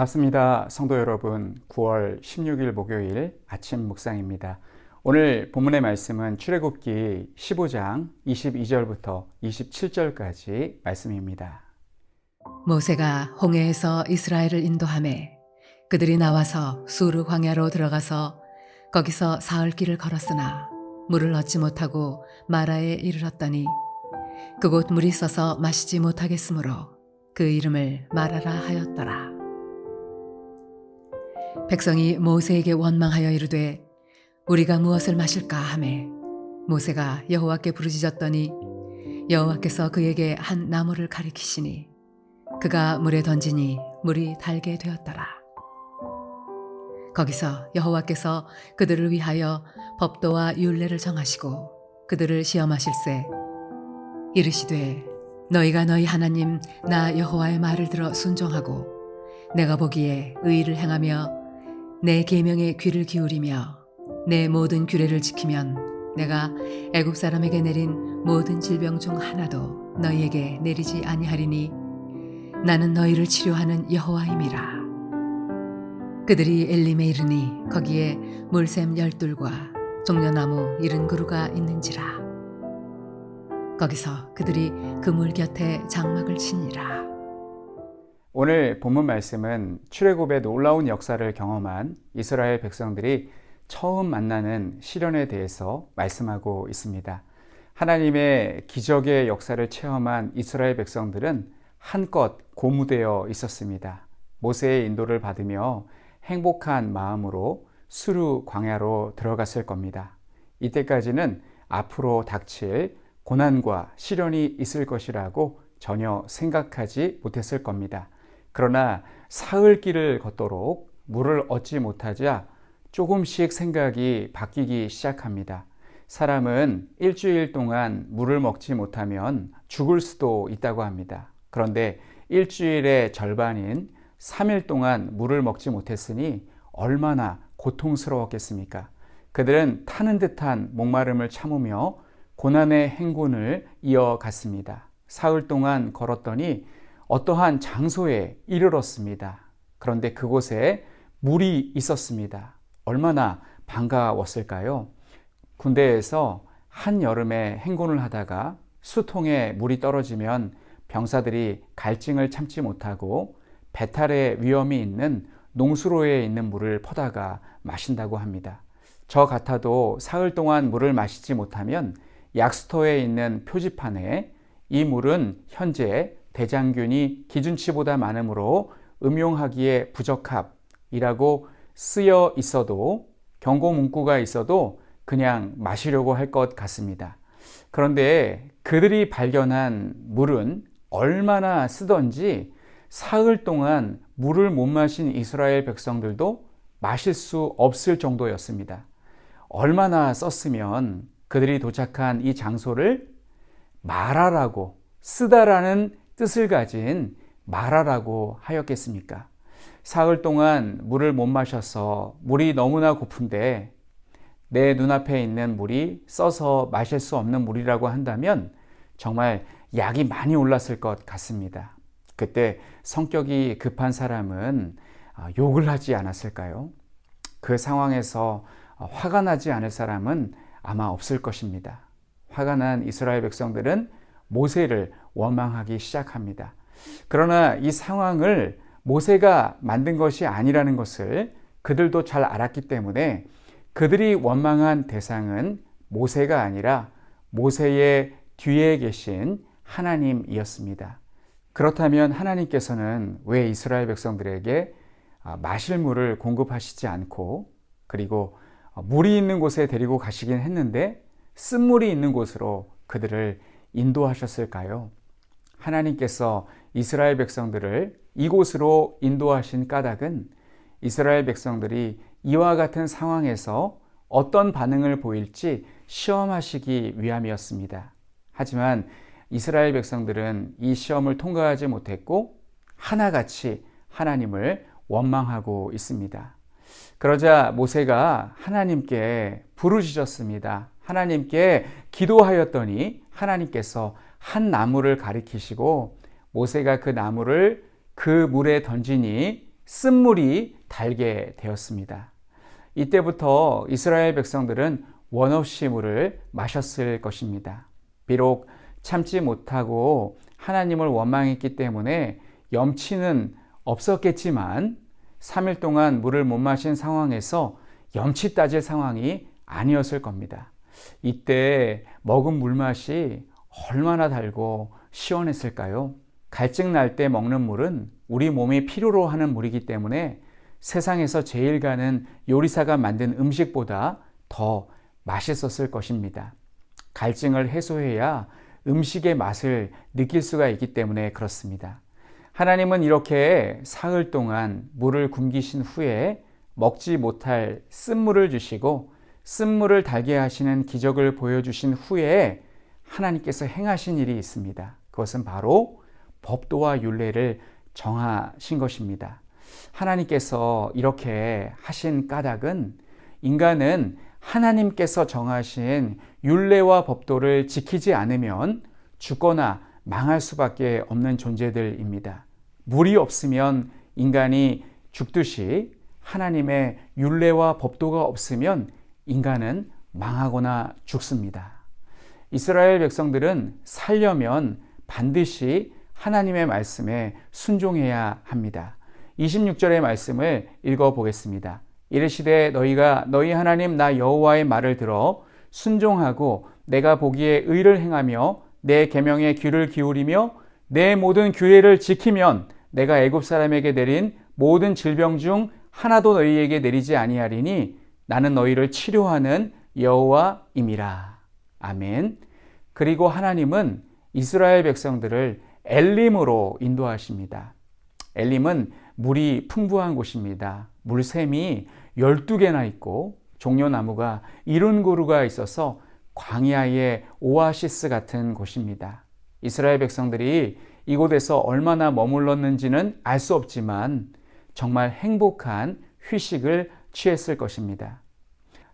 반갑습니다. 성도 여러분, 9월 16일 목요일 아침 묵상입니다. 오늘 본문의 말씀은 출애굽기 15장 22절부터 27절까지 말씀입니다. 모세가 홍해에서 이스라엘을 인도하매 그들이 나와서 수르 광야로 들어가서 거기서 사흘 길을 걸었으나 물을 얻지 못하고 마라에 이르렀더니 그곳 물이 써서 마시지 못하겠으므로 그 이름을 마라라 하였더라. 백성이 모세에게 원망하여 이르되 우리가 무엇을 마실까 하매 모세가 여호와께 부르짖었더니 여호와께서 그에게 한 나무를 가리키시니 그가 물에 던지니 물이 달게 되었더라. 거기서 여호와께서 그들을 위하여 법도와 율례를 정하시고 그들을 시험하실세 이르시되 너희가 너희 하나님 나 여호와의 말을 들어 순종하고 내가 보기에 의를 행하며 내 계명에 귀를 기울이며 내 모든 규례를 지키면 내가 애굽 사람에게 내린 모든 질병 중 하나도 너희에게 내리지 아니하리니 나는 너희를 치료하는 여호와임이라. 그들이 엘림에 이르니 거기에 물샘 12과 종려나무 70그루가 있는지라. 거기서 그들이 그 물 곁에 장막을 치니라. 오늘 본문 말씀은 출애굽의 놀라운 역사를 경험한 이스라엘 백성들이 처음 만나는 시련에 대해서 말씀하고 있습니다. 하나님의 기적의 역사를 체험한 이스라엘 백성들은 한껏 고무되어 있었습니다. 모세의 인도를 받으며 행복한 마음으로 수르 광야로 들어갔을 겁니다. 이때까지는 앞으로 닥칠 고난과 시련이 있을 것이라고 전혀 생각하지 못했을 겁니다. 그러나 사흘 길을 걷도록 물을 얻지 못하자 조금씩 생각이 바뀌기 시작합니다. 사람은 일주일 동안 물을 먹지 못하면 죽을 수도 있다고 합니다. 그런데 일주일의 절반인 3일 동안 물을 먹지 못했으니 얼마나 고통스러웠겠습니까? 그들은 타는 듯한 목마름을 참으며 고난의 행군을 이어갔습니다. 사흘 동안 걸었더니 어떠한 장소에 이르렀습니다. 그런데 그곳에 물이 있었습니다. 얼마나 반가웠을까요? 군대에서 한여름에 행군을 하다가 수통에 물이 떨어지면 병사들이 갈증을 참지 못하고 배탈의 위험이 있는 농수로에 있는 물을 퍼다가 마신다고 합니다. 저 같아도 사흘 동안 물을 마시지 못하면 약수터에 있는 표지판에 이 물은 현재 대장균이 기준치보다 많으므로 음용하기에 부적합이라고 쓰여 있어도 경고 문구가 있어도 그냥 마시려고 할 것 같습니다. 그런데 그들이 발견한 물은 얼마나 쓰던지 사흘 동안 물을 못 마신 이스라엘 백성들도 마실 수 없을 정도였습니다. 얼마나 썼으면 그들이 도착한 이 장소를 마라라고 쓰다라는 뜻을 가진 마라라고 하였겠습니까? 사흘 동안 물을 못 마셔서 물이 너무나 고픈데 내 눈앞에 있는 물이 써서 마실 수 없는 물이라고 한다면 정말 약이 많이 올랐을 것 같습니다. 그때 성격이 급한 사람은 욕을 하지 않았을까요? 그 상황에서 화가 나지 않을 사람은 아마 없을 것입니다. 화가 난 이스라엘 백성들은 모세를 원망하기 시작합니다. 그러나 이 상황을 모세가 만든 것이 아니라는 것을 그들도 잘 알았기 때문에 그들이 원망한 대상은 모세가 아니라 모세의 뒤에 계신 하나님이었습니다. 그렇다면 하나님께서는 왜 이스라엘 백성들에게 마실 물을 공급하시지 않고 그리고 물이 있는 곳에 데리고 가시긴 했는데 쓴물이 있는 곳으로 그들을 인도하셨을까요? 하나님께서 이스라엘 백성들을 이곳으로 인도하신 까닭은 이스라엘 백성들이 이와 같은 상황에서 어떤 반응을 보일지 시험하시기 위함이었습니다. 하지만 이스라엘 백성들은 이 시험을 통과하지 못했고 하나같이 하나님을 원망하고 있습니다. 그러자 모세가 하나님께 부르짖었습니다. 하나님께 기도하였더니 하나님께서 한 나무를 가리키시고 모세가 그 나무를 그 물에 던지니 쓴물이 달게 되었습니다. 이때부터 이스라엘 백성들은 원없이 물을 마셨을 것입니다. 비록 참지 못하고 하나님을 원망했기 때문에 염치는 없었겠지만 3일 동안 물을 못 마신 상황에서 염치 따질 상황이 아니었을 겁니다. 이때 먹은 물맛이 얼마나 달고 시원했을까요? 갈증 날 때 먹는 물은 우리 몸이 필요로 하는 물이기 때문에 세상에서 제일 가는 요리사가 만든 음식보다 더 맛있었을 것입니다. 갈증을 해소해야 음식의 맛을 느낄 수가 있기 때문에 그렇습니다. 하나님은 이렇게 사흘 동안 물을 굶기신 후에 먹지 못할 쓴물을 주시고 쓴물을 달게 하시는 기적을 보여주신 후에 하나님께서 행하신 일이 있습니다. 그것은 바로 법도와 율례를 정하신 것입니다. 하나님께서 이렇게 하신 까닭은 인간은 하나님께서 정하신 율례와 법도를 지키지 않으면 죽거나 망할 수밖에 없는 존재들입니다. 물이 없으면 인간이 죽듯이 하나님의 율례와 법도가 없으면 인간은 망하거나 죽습니다. 이스라엘 백성들은 살려면 반드시 하나님의 말씀에 순종해야 합니다. 26절의 말씀을 읽어보겠습니다. 이르시되 너희가 너희 하나님 나 여호와의 말을 들어 순종하고 내가 보기에 의를 행하며 내 계명에 귀를 기울이며 내 모든 규례를 지키면 내가 애굽 사람에게 내린 모든 질병 중 하나도 너희에게 내리지 아니하리니 나는 너희를 치료하는 여호와임이라. 아멘. 그리고 하나님은 이스라엘 백성들을 엘림으로 인도하십니다. 엘림은 물이 풍부한 곳입니다. 물샘이 12개나 있고 종려나무가 70그루가 있어서 광야의 오아시스 같은 곳입니다. 이스라엘 백성들이 이곳에서 얼마나 머물렀는지는 알 수 없지만 정말 행복한 휴식을 취했을 것입니다.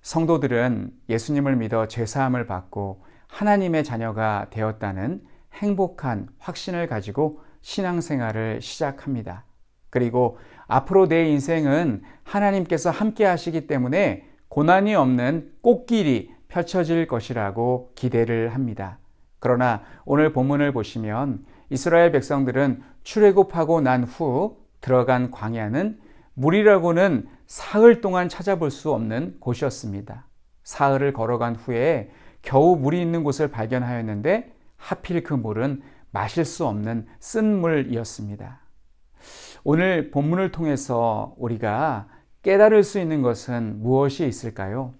성도들은 예수님을 믿어 죄사함을 받고 하나님의 자녀가 되었다는 행복한 확신을 가지고 신앙생활을 시작합니다. 그리고 앞으로 내 인생은 하나님께서 함께 하시기 때문에 고난이 없는 꽃길이 펼쳐질 것이라고 기대를 합니다. 그러나 오늘 본문을 보시면 이스라엘 백성들은 출애굽하고 난 후 들어간 광야는 물이라고는 사흘 동안 찾아볼 수 없는 곳이었습니다. 사흘을 걸어간 후에 겨우 물이 있는 곳을 발견하였는데 하필 그 물은 마실 수 없는 쓴 물이었습니다. 오늘 본문을 통해서 우리가 깨달을 수 있는 것은 무엇이 있을까요?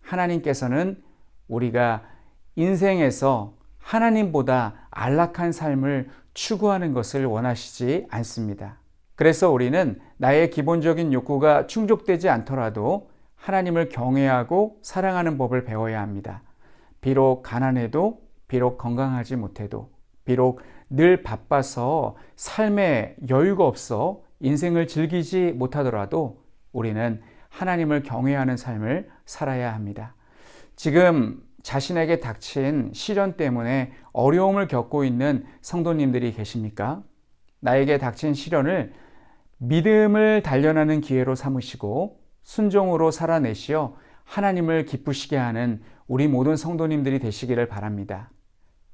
하나님께서는 우리가 인생에서 하나님보다 안락한 삶을 추구하는 것을 원하시지 않습니다. 그래서 우리는 나의 기본적인 욕구가 충족되지 않더라도 하나님을 경외하고 사랑하는 법을 배워야 합니다. 비록 가난해도, 비록 건강하지 못해도, 비록 늘 바빠서 삶에 여유가 없어 인생을 즐기지 못하더라도 우리는 하나님을 경외하는 삶을 살아야 합니다. 지금 자신에게 닥친 시련 때문에 어려움을 겪고 있는 성도님들이 계십니까? 나에게 닥친 시련을 믿음을 단련하는 기회로 삼으시고 순종으로 살아내시어 하나님을 기쁘시게 하는 우리 모든 성도님들이 되시기를 바랍니다.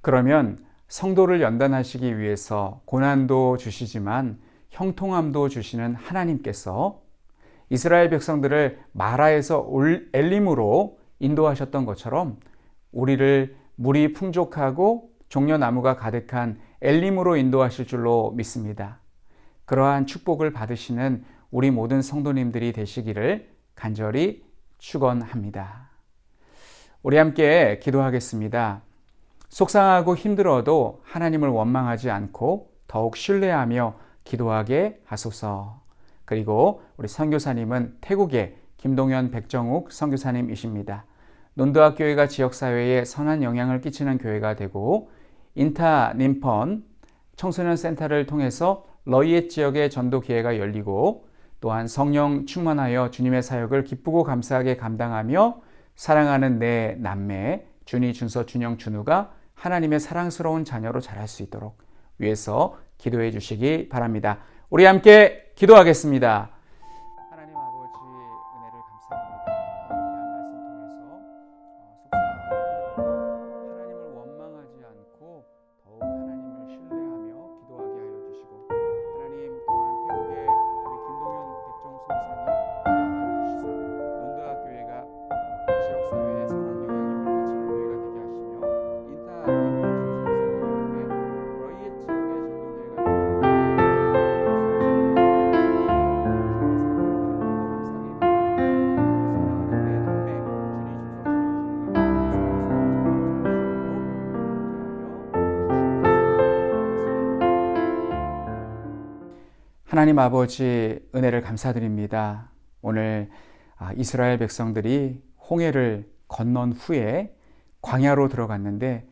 그러면 성도를 연단하시기 위해서 고난도 주시지만 형통함도 주시는 하나님께서 이스라엘 백성들을 마라에서 엘림으로 인도하셨던 것처럼 우리를 물이 풍족하고 종려나무가 가득한 엘림으로 인도하실 줄로 믿습니다. 그러한 축복을 받으시는 우리 모든 성도님들이 되시기를 간절히 축원합니다. 우리 함께 기도하겠습니다. 속상하고 힘들어도 하나님을 원망하지 않고 더욱 신뢰하며 기도하게 하소서. 그리고 우리 선교사님은 태국의 김동현 백정욱 선교사님이십니다. 논두학 교회가 지역사회에 선한 영향을 끼치는 교회가 되고 인타 님펀 청소년 센터를 통해서 러이엣 지역의 전도 기회가 열리고 또한 성령 충만하여 주님의 사역을 기쁘고 감사하게 감당하며 사랑하는 내 남매 준희, 준서, 준영, 준우가 하나님의 사랑스러운 자녀로 자랄 수 있도록 위해서 기도해 주시기 바랍니다. 우리 함께 기도하겠습니다. 하나님 아버지 은혜를 감사합니다. 귀한 말씀 통해서 속상하고 힘들어도 하나님을 원망하지 않고 더욱 하나님을 신뢰하며 기도하게 하여 주시고, 하나님 또한 태국의 우리 김동현 백정 선사님 기억하여 주시사 논드아 교회가 지역사회에 선한 영향력을 끼치는 교회가 되게 하시며, 인타 인포 청소년센터를 통해 러이엣 지역의 전도회가 하나님 아버지 은혜를 감사드립니다. 오늘 이스라엘 백성들이 홍해를 건넌 후에 광야로 들어갔는데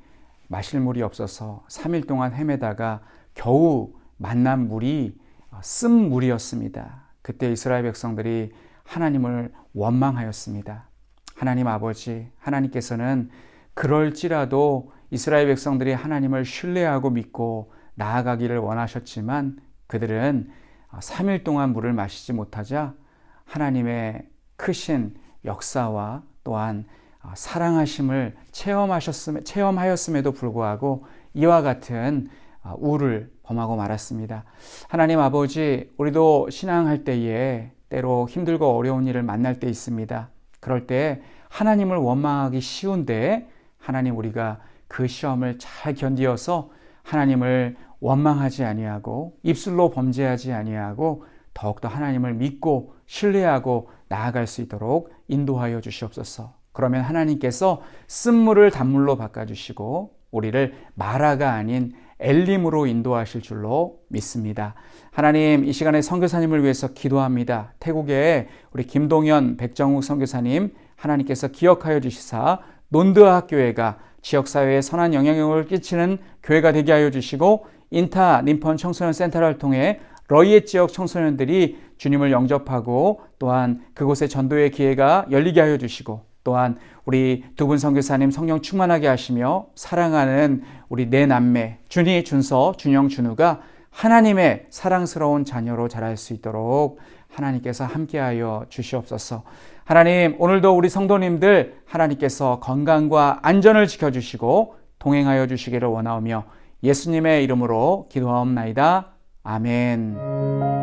마실 물이 없어서 3일 동안 헤매다가 겨우 만난 물이 쓴물이었습니다. 그때 이스라엘 백성들이 하나님을 원망하였습니다. 하나님 아버지, 하나님께서는 그럴지라도 이스라엘 백성들이 하나님을 신뢰하고 믿고 나아가기를 원하셨지만 그들은 3일 동안 물을 마시지 못하자 하나님의 크신 역사와 또한 사랑하심을 체험하였음에도 불구하고 이와 같은 우를 범하고 말았습니다. 하나님 아버지, 우리도 신앙할 때에 때로 힘들고 어려운 일을 만날 때 있습니다. 그럴 때 하나님을 원망하기 쉬운데 하나님, 우리가 그 시험을 잘 견디어서 하나님을 원망하지 아니하고 입술로 범죄하지 아니하고 더욱더 하나님을 믿고 신뢰하고 나아갈 수 있도록 인도하여 주시옵소서. 그러면 하나님께서 쓴물을 단물로 바꿔주시고 우리를 마라가 아닌 엘림으로 인도하실 줄로 믿습니다. 하나님, 이 시간에 선교사님을 위해서 기도합니다. 태국의 우리 김동현 백정욱 선교사님, 하나님께서 기억하여 주시사 논드아 교회가 지역사회에 선한 영향력을 끼치는 교회가 되게 하여 주시고, 인타 님펀 청소년 센터를 통해 러이엣 지역 청소년들이 주님을 영접하고 또한 그곳에 전도의 기회가 열리게 하여 주시고, 또한 우리 두 분 선교사님 성령 충만하게 하시며 사랑하는 우리 네 남매 준희, 준서, 준영, 준우가 하나님의 사랑스러운 자녀로 자랄 수 있도록 하나님께서 함께하여 주시옵소서. 하나님, 오늘도 우리 성도님들 하나님께서 건강과 안전을 지켜주시고 동행하여 주시기를 원하오며 예수님의 이름으로 기도하옵나이다. 아멘.